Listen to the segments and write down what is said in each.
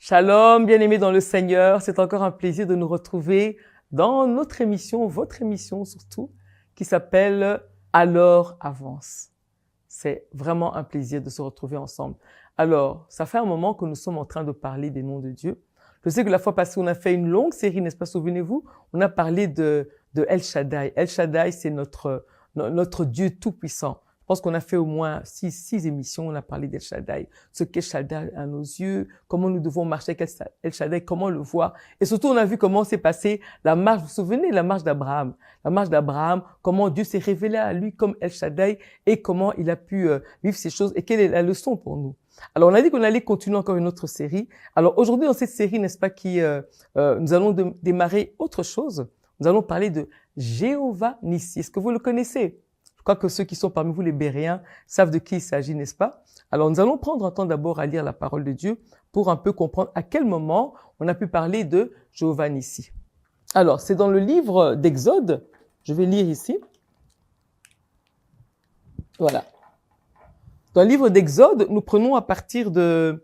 Shalom, bien-aimés dans le Seigneur. C'est encore un plaisir de nous retrouver dans notre émission, votre émission surtout, qui s'appelle Alors avance. C'est vraiment un plaisir de se retrouver ensemble. Alors, ça fait un moment que nous sommes en train de parler des noms de Dieu. Je sais que la fois passée, on a fait une longue série, n'est-ce pas, souvenez-vous? On a parlé de El Shaddai. El Shaddai, c'est notre Dieu tout-puissant. Je pense qu'on a fait au moins six émissions, on a parlé d'El Shaddai, ce qu'El Shaddai à nos yeux, comment nous devons marcher avec El Shaddai, comment le voir. Et surtout, on a vu comment s'est passée la marche, vous vous souvenez, la marche d'Abraham. La marche d'Abraham, comment Dieu s'est révélé à lui comme El Shaddai et comment il a pu vivre ces choses et quelle est la leçon pour nous. Alors, on a dit qu'on allait continuer encore une autre série. Alors, aujourd'hui, dans cette série, n'est-ce pas, nous allons démarrer autre chose. Nous allons parler de Jéhovah Nissi. Est-ce que vous le connaissez? Je crois que ceux qui sont parmi vous, les Béréens, savent de qui il s'agit, n'est-ce pas? Alors, nous allons prendre un temps d'abord à lire la parole de Dieu pour un peu comprendre à quel moment on a pu parler de Jéhovah Nissi. Alors, c'est dans le livre d'Exode. Je vais lire ici. Voilà. Dans le livre d'Exode, nous prenons à partir de...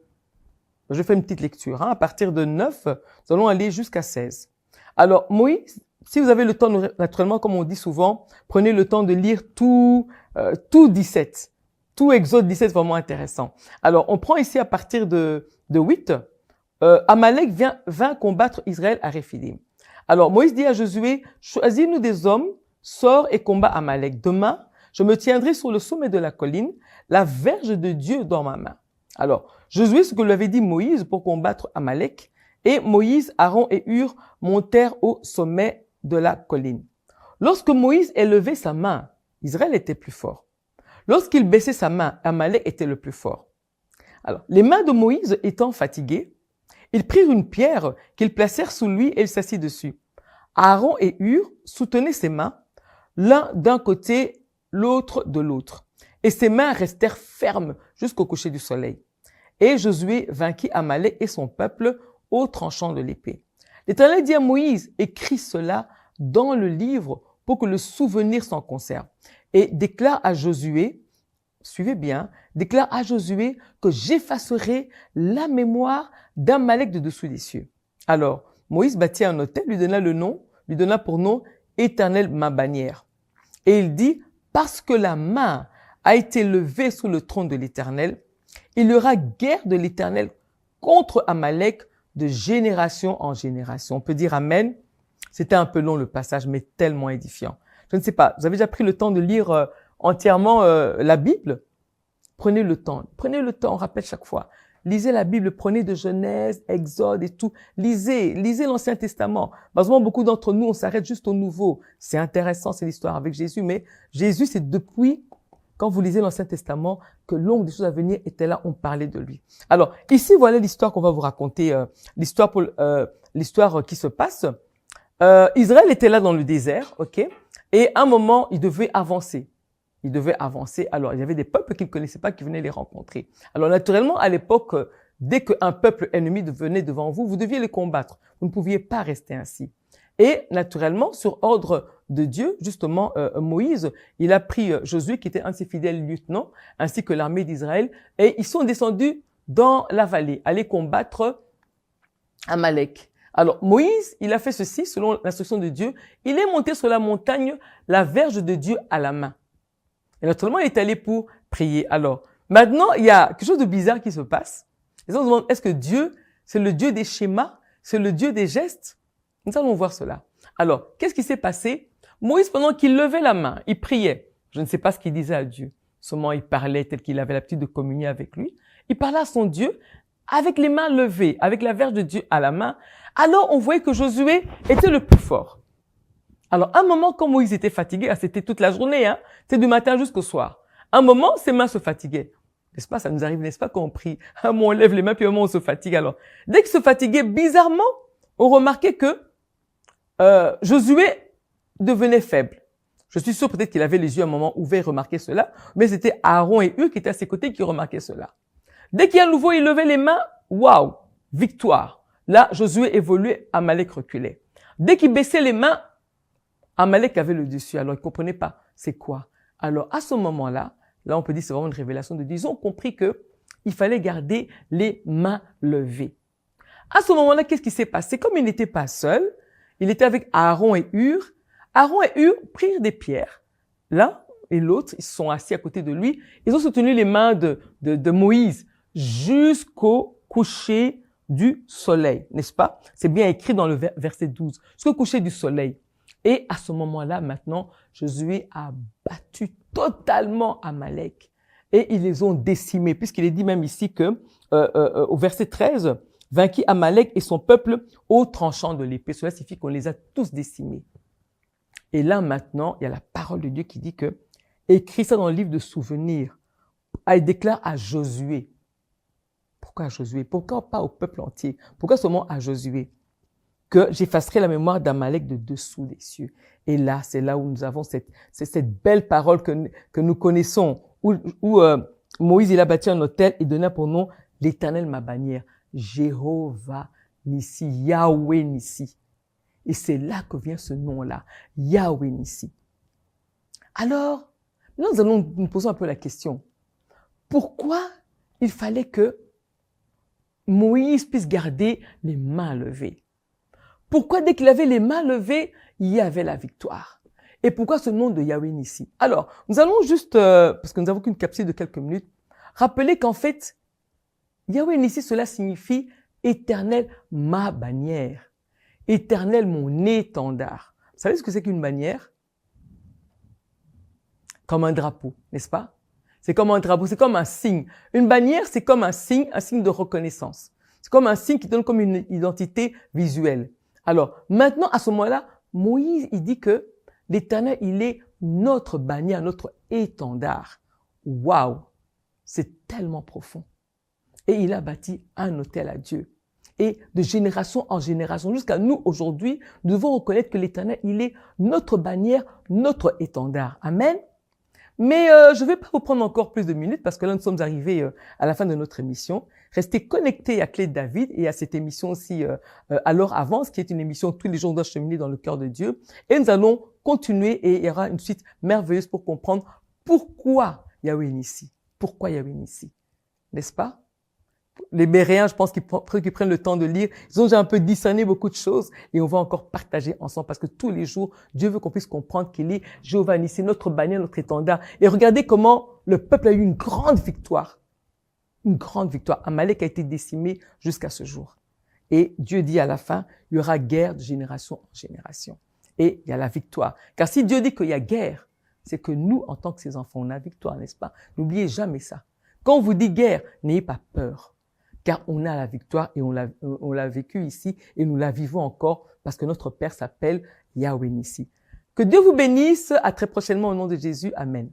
Je fais une petite lecture. À partir de 9, nous allons aller jusqu'à 16. Alors, Moïse... Si vous avez le temps, naturellement, comme on dit souvent, prenez le temps de lire tout 17. Tout Exode 17, vraiment intéressant. Alors, on prend ici à partir de 8. Amalek vint combattre Israël à Réphidim. Alors, Moïse dit à Josué, choisis-nous des hommes, sors et combat Amalek. Demain, je me tiendrai sur le sommet de la colline, la verge de Dieu dans ma main. Alors, Josué, ce que lui avait dit Moïse pour combattre Amalek, et Moïse, Aaron et Hur montèrent au sommet de la colline. Lorsque Moïse élevait sa main, Israël était plus fort. Lorsqu'il baissait sa main, Amalek était le plus fort. Alors, les mains de Moïse étant fatiguées, ils prirent une pierre qu'ils placèrent sous lui et il s'assit dessus. Aaron et Hur soutenaient ses mains, l'un d'un côté, l'autre de l'autre. Et ses mains restèrent fermes jusqu'au coucher du soleil. Et Josué vainquit Amalek et son peuple au tranchant de l'épée. L'Éternel dit à Moïse, écris cela dans le livre pour que le souvenir s'en conserve. Et déclare à Josué, suivez bien, déclare à Josué que j'effacerai la mémoire d'Amalek de dessous des cieux. Alors, Moïse bâtit un autel, lui donna pour nom Éternel ma bannière. Et il dit, parce que la main a été levée sous le trône de l'Éternel, il y aura guerre de l'Éternel contre Amalek de génération en génération. On peut dire Amen. C'était un peu long le passage, mais tellement édifiant. Je ne sais pas, vous avez déjà pris le temps de lire entièrement la Bible? Prenez le temps, on rappelle chaque fois. Lisez la Bible, prenez de Genèse, Exode et tout. Lisez l'Ancien Testament. Malheureusement, beaucoup d'entre nous, on s'arrête juste au Nouveau. C'est intéressant, c'est l'histoire avec Jésus, mais Jésus, c'est depuis... Quand vous lisez l'Ancien Testament, que l'ombre des choses à venir était là, on parlait de lui. Alors, ici, voilà l'histoire qu'on va vous raconter, l'histoire qui se passe. Israël était là dans le désert, ok? Et à un moment, il devait avancer. Alors, il y avait des peuples qu'ils ne connaissaient pas qui venaient les rencontrer. Alors, naturellement, à l'époque, dès qu'un peuple ennemi venait devant vous, vous deviez les combattre. Vous ne pouviez pas rester ainsi. Et naturellement, sur ordre de Dieu, justement, Moïse, il a pris Josué, qui était un de ses fidèles lieutenants, ainsi que l'armée d'Israël, et ils sont descendus dans la vallée, aller combattre Amalek. Alors, Moïse, il a fait ceci, selon l'instruction de Dieu. Il est monté sur la montagne, la verge de Dieu à la main. Et naturellement, il est allé pour prier. Alors, maintenant, il y a quelque chose de bizarre qui se passe. Les gens se demandent, est-ce que Dieu, c'est le Dieu des schémas? C'est le Dieu des gestes? Nous allons voir cela. Alors, qu'est-ce qui s'est passé? Moïse, pendant qu'il levait la main, il priait. Je ne sais pas ce qu'il disait à Dieu. Seulement, il parlait tel qu'il avait l'habitude de communier avec lui. Il parlait à son Dieu avec les mains levées, avec la verge de Dieu à la main. Alors, on voyait que Josué était le plus fort. Alors, un moment, quand Moïse était fatigué, c'était toute la journée, c'est du matin jusqu'au soir. Un moment, ses mains se fatiguaient. N'est-ce pas? Ça nous arrive, n'est-ce pas, quand on prie. Un moment, on lève les mains, puis un moment, on se fatigue. Alors, dès qu'il se fatiguait, bizarrement, on remarquait que Josué devenait faible. Je suis sûr peut-être qu'il avait les yeux à un moment ouverts et remarquait cela, mais c'était Aaron et Hur qui étaient à ses côtés qui remarquaient cela. Dès qu'il y a à nouveau, il levait les mains, waouh, victoire. Là, Josué évoluait, Amalek reculait. Dès qu'il baissait les mains, Amalek avait le dessus. Alors, il ne comprenait pas. C'est quoi? Alors, à ce moment-là, là, on peut dire que c'est vraiment une révélation de Dieu. Ils ont compris que il fallait garder les mains levées. À ce moment-là, qu'est-ce qui s'est passé? Comme il n'était pas seul, il était avec Aaron et Hur. Aaron et Hur prirent des pierres. L'un et l'autre, ils se sont assis à côté de lui. Ils ont soutenu les mains de Moïse jusqu'au coucher du soleil, n'est-ce pas? C'est bien écrit dans le verset 12. Jusqu'au coucher du soleil. Et à ce moment-là, maintenant, Josué a battu totalement Amalek. Et ils les ont décimés, puisqu'il est dit même ici que, au verset 13, vainquit Amalek et son peuple au tranchant de l'épée. Cela signifie qu'on les a tous décimés. Et là, maintenant, il y a la parole de Dieu qui dit que, écrit ça dans le livre de souvenirs. Il déclare à Josué. Pourquoi à Josué? Pourquoi pas au peuple entier? Pourquoi seulement à Josué? Que j'effacerai la mémoire d'Amalek de dessous des cieux. Et là, c'est là où nous avons cette belle parole que nous connaissons, où Moïse, il a bâti un autel et donna pour nom l'Éternel ma bannière. Jéhovah Nissi, Yahweh Nissi. Et c'est là que vient ce nom-là, Yahweh Nissi. Alors, nous allons nous poser un peu la question. Pourquoi il fallait que Moïse puisse garder les mains levées? Pourquoi dès qu'il avait les mains levées, il y avait la victoire? Et pourquoi ce nom de Yahweh Nissi? Alors, nous allons juste, parce que nous n'avons qu'une capsule de quelques minutes, rappeler qu'en fait, Yahweh Nissi, cela signifie éternel ma bannière. Éternel, mon étendard. Vous savez ce que c'est qu'une bannière? Comme un drapeau, n'est-ce pas? C'est comme un drapeau, c'est comme un signe. Une bannière, c'est comme un signe de reconnaissance. C'est comme un signe qui donne comme une identité visuelle. Alors, maintenant, à ce moment-là, Moïse, il dit que l'Éternel, il est notre bannière, notre étendard. Waouh! C'est tellement profond. Et il a bâti un autel à Dieu. Et de génération en génération, jusqu'à nous aujourd'hui, nous devons reconnaître que l'Éternel, il est notre bannière, notre étendard. Amen. Mais je ne vais pas vous prendre encore plus de minutes parce que là, nous sommes arrivés à la fin de notre émission. Restez connectés à Clé de David et à cette émission aussi Alors Avance, qui est une émission tous les jours doit cheminer dans le cœur de Dieu. Et nous allons continuer et il y aura une suite merveilleuse pour comprendre pourquoi Yahweh Nissi. Pourquoi Yahweh Nissi? N'est-ce pas? Les Béréens, je pense qu'ils prennent le temps de lire. Ils ont déjà un peu discerné beaucoup de choses et on va encore partager ensemble parce que tous les jours, Dieu veut qu'on puisse comprendre qu'il est Jéhovah Nissi, notre bannière, notre étendard. Et regardez comment le peuple a eu une grande victoire. Une grande victoire. Amalek a été décimé jusqu'à ce jour. Et Dieu dit à la fin, il y aura guerre de génération en génération. Et il y a la victoire. Car si Dieu dit qu'il y a guerre, c'est que nous, en tant que ses enfants, on a victoire, n'est-ce pas? N'oubliez jamais ça. Quand on vous dit guerre, n'ayez pas peur. Car on a la victoire et on l'a vécu ici et nous la vivons encore parce que notre Père s'appelle Yahweh Nissi. Que Dieu vous bénisse. À très prochainement au nom de Jésus. Amen.